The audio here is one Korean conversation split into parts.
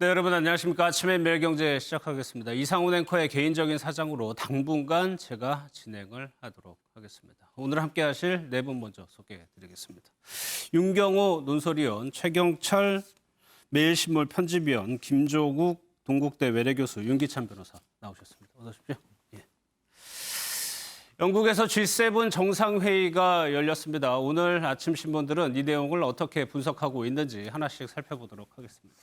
네, 여러분 안녕하십니까. 아침에 매일경제 시작하겠습니다. 이상훈 앵커의 개인적인 사정으로 당분간 제가 진행을 하도록 하겠습니다. 오늘 함께 하실 네 분 먼저 소개해드리겠습니다. 윤경호 논설위원, 최경철 매일신문 편집위원, 김조국 동국대 외래교수, 윤기찬 변호사 나오셨습니다. 어서 오십시오. 예. 영국에서 G7 정상회의가 열렸습니다. 오늘 아침 신문들은 이 내용을 어떻게 분석하고 있는지 하나씩 살펴보도록 하겠습니다.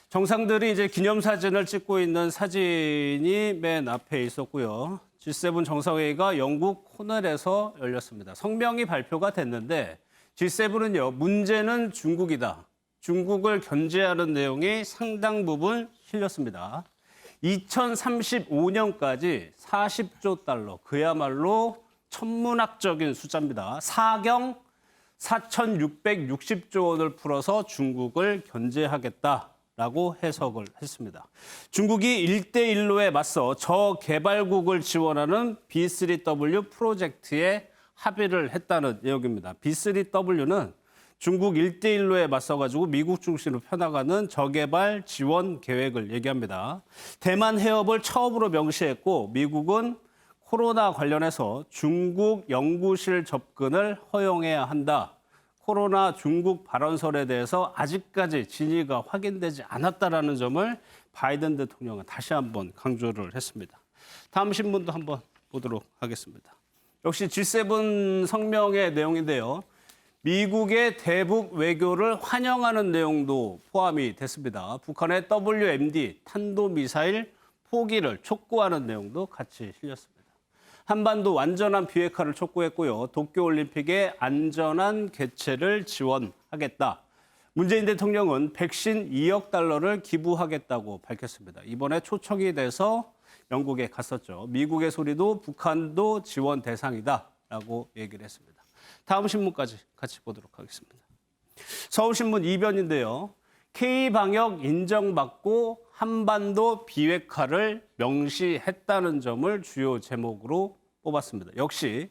정상들이 이제 기념사진을 찍고 있는 사진이 맨 앞에 있었고요. G7 정상회의가 영국 코넬에서 열렸습니다. 성명이 발표가 됐는데 G7은요, 문제는 중국이다. 중국을 견제하는 내용이 상당 부분 실렸습니다. 2035년까지 40조 달러, 그야말로 천문학적인 숫자입니다. 사경 4,660조 원을 풀어서 중국을 견제하겠다. 라고 해석을 했습니다. 중국이 1대1로에 맞서 저개발국을 지원하는 B3W 프로젝트에 합의를 했다는 내용입니다. B3W는 중국 1대1로에 맞서가지고 미국 중심으로 펴나가는 저개발 지원 계획을 얘기합니다. 대만 해협을 처음으로 명시했고 미국은 코로나 관련해서 중국 연구실 접근을 허용해야 한다. 코로나 중국 발언설에 대해서 아직까지 진위가 확인되지 않았다라는 점을 바이든 대통령은 다시 한번 강조를 했습니다. 다음 신문도 한번 보도록 하겠습니다. 역시 G7 성명의 내용인데요. 미국의 대북 외교를 환영하는 내용도 포함이 됐습니다. 북한의 WMD 탄도미사일 포기를 촉구하는 내용도 같이 실렸습니다. 한반도 완전한 비핵화를 촉구했고요. 도쿄올림픽의 안전한 개최를 지원하겠다. 문재인 대통령은 백신 2억 달러를 기부하겠다고 밝혔습니다. 이번에 초청이 돼서 영국에 갔었죠. 미국의 소리도 북한도 지원 대상이다라고 얘기를 했습니다. 다음 신문까지 같이 보도록 하겠습니다. 서울신문 2변인데요. K방역 인정받고 한반도 비핵화를 명시했다는 점을 주요 제목으로 뽑았습니다. 역시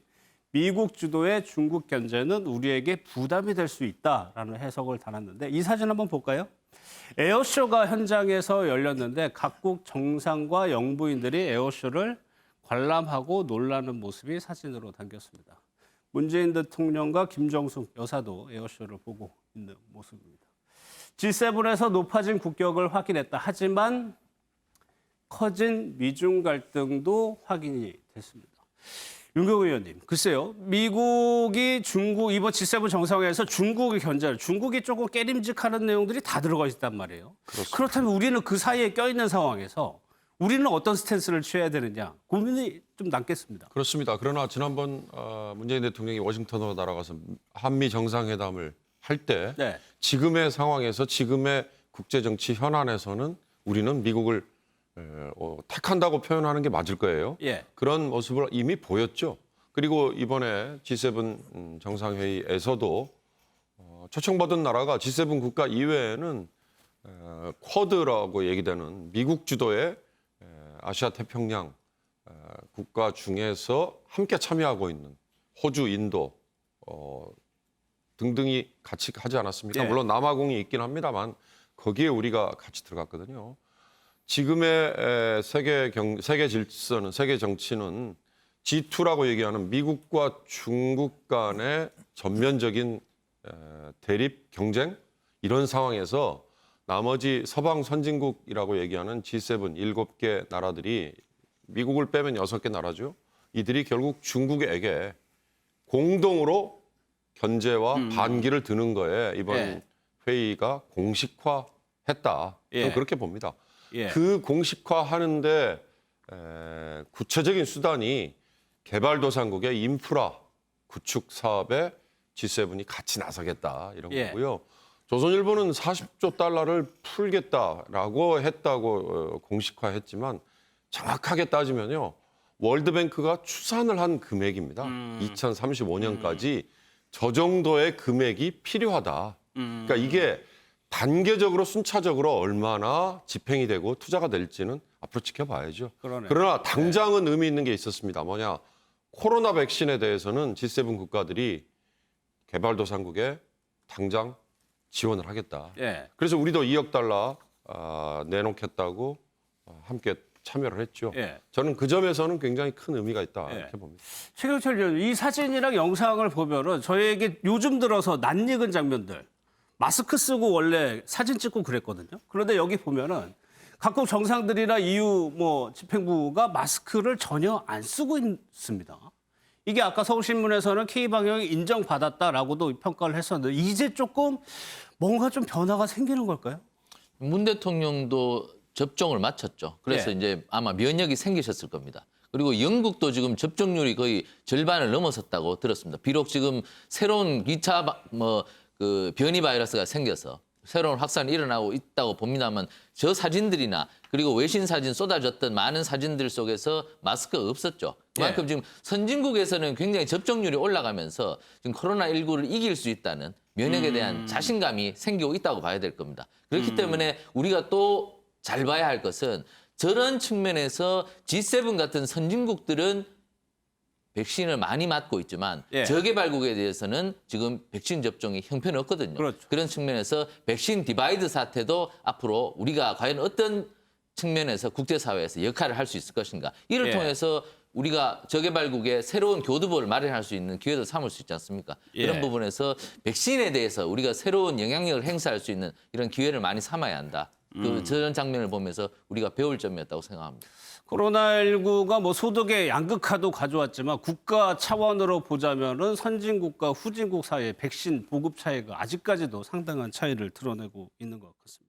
미국 주도의 중국 견제는 우리에게 부담이 될 수 있다라는 해석을 달았는데 이 사진 한번 볼까요? 에어쇼가 현장에서 열렸는데 각국 정상과 영부인들이 에어쇼를 관람하고 놀라는 모습이 사진으로 담겼습니다. 문재인 대통령과 김정숙 여사도 에어쇼를 보고 있는 모습입니다. G7에서 높아진 국격을 확인했다. 하지만 커진 미중 갈등도 확인이 됐습니다. 윤경호 의원님, 글쎄요. 미국이 중국 이번 G7 정상회의에서 중국의 견제를 중국이 조금 깨림직하는 내용들이 다 들어가 있단 말이에요. 그렇습니다. 그렇다면 우리는 그 사이에 껴있는 상황에서 우리는 어떤 스탠스를 취해야 되느냐 고민이 좀 남겠습니다. 그렇습니다. 그러나 지난번 문재인 대통령이 워싱턴으로 날아가서 한미 정상회담을 할 때 네. 지금의 상황에서 지금의 국제정치 현안에서는 우리는 미국을 택한다고 표현하는 게 맞을 거예요. 예. 그런 모습을 이미 보였죠. 그리고 이번에 G7 정상회의에서도 초청받은 나라가 G7 국가 이외에는 쿼드라고 얘기되는 미국 주도의 아시아 태평양 국가 중에서 함께 참여하고 있는 호주, 인도 등등이 같이 하지 않았습니까? 예. 물론 남아공이 있긴 합니다만 거기에 우리가 같이 들어갔거든요. 지금의 세계 질서는 세계 정치는 G2라고 얘기하는 미국과 중국 간의 전면적인 대립 경쟁 이런 상황에서 나머지 서방 선진국이라고 얘기하는 G7 7개 나라들이 미국을 빼면 6개 나라죠. 이들이 결국 중국에게 공동으로 견제와 반기를 드는 거에 이번 예. 회의가 공식화했다. 예. 그렇게 봅니다. 예. 그 공식화하는데 구체적인 수단이 개발도상국의 인프라 구축 사업에 G7이 같이 나서겠다 이런 예. 거고요. 조선일보는 40조 달러를 풀겠다라고 했다고 공식화했지만 정확하게 따지면요. 월드뱅크가 추산을 한 금액입니다. 2035년까지 저 정도의 금액이 필요하다. 그러니까 이게 단계적으로 순차적으로 얼마나 집행이 되고 투자가 될지는 앞으로 지켜봐야죠. 그러네요. 그러나 당장은 의미 있는 게 있었습니다. 뭐냐. 코로나 백신에 대해서는 G7 국가들이 개발도상국에 당장 지원을 하겠다. 예. 그래서 우리도 2억 달러 내놓겠다고 함께 참여를 했죠. 예. 저는 그 점에서는 굉장히 큰 의미가 있다 예. 이렇게 봅니다. 최경철 의원, 이 사진이랑 영상을 보면은 저희에게 요즘 들어서 낯익은 장면들, 마스크 쓰고 원래 사진 찍고 그랬거든요. 그런데 여기 보면은 각국 정상들이나 EU 집행부가 마스크를 전혀 안 쓰고 있습니다. 이게 아까 서울신문에서는 K방역이 인정받았다라고도 평가를 했었는데 이제 조금 뭔가 좀 변화가 생기는 걸까요? 문 대통령도 접종을 마쳤죠. 그래서 예. 이제 아마 면역이 생기셨을 겁니다. 그리고 영국도 지금 접종률이 거의 절반을 넘어섰다고 들었습니다. 비록 지금 새로운 2차 변이 바이러스가 생겨서 새로운 확산이 일어나고 있다고 봅니다만 저 사진들이나 그리고 외신 사진 쏟아졌던 많은 사진들 속에서 마스크가 없었죠. 그만큼 지금 선진국에서는 굉장히 접종률이 올라가면서 지금 코로나19를 이길 수 있다는 면역에 대한 자신감이 생기고 있다고 봐야 될 겁니다. 그렇기 때문에 우리가 또 잘 봐야 할 것은 저런 측면에서 G7 같은 선진국들은 백신을 많이 맞고 있지만 예. 저개발국에 대해서는 지금 백신 접종이 형편없거든요. 그렇죠. 그런 측면에서 백신 디바이드 사태도 앞으로 우리가 과연 어떤 측면에서 국제사회에서 역할을 할 수 있을 것인가. 이를 예. 통해서 우리가 저개발국에 새로운 교두보를 마련할 수 있는 기회도 삼을 수 있지 않습니까? 예. 그런 부분에서 백신에 대해서 우리가 새로운 영향력을 행사할 수 있는 이런 기회를 많이 삼아야 한다. 저런 장면을 보면서 우리가 배울 점이었다고 생각합니다. 코로나19가 소득의 양극화도 가져왔지만 국가 차원으로 보자면은 선진국과 후진국 사이의 백신 보급 차이가 아직까지도 상당한 차이를 드러내고 있는 것 같습니다.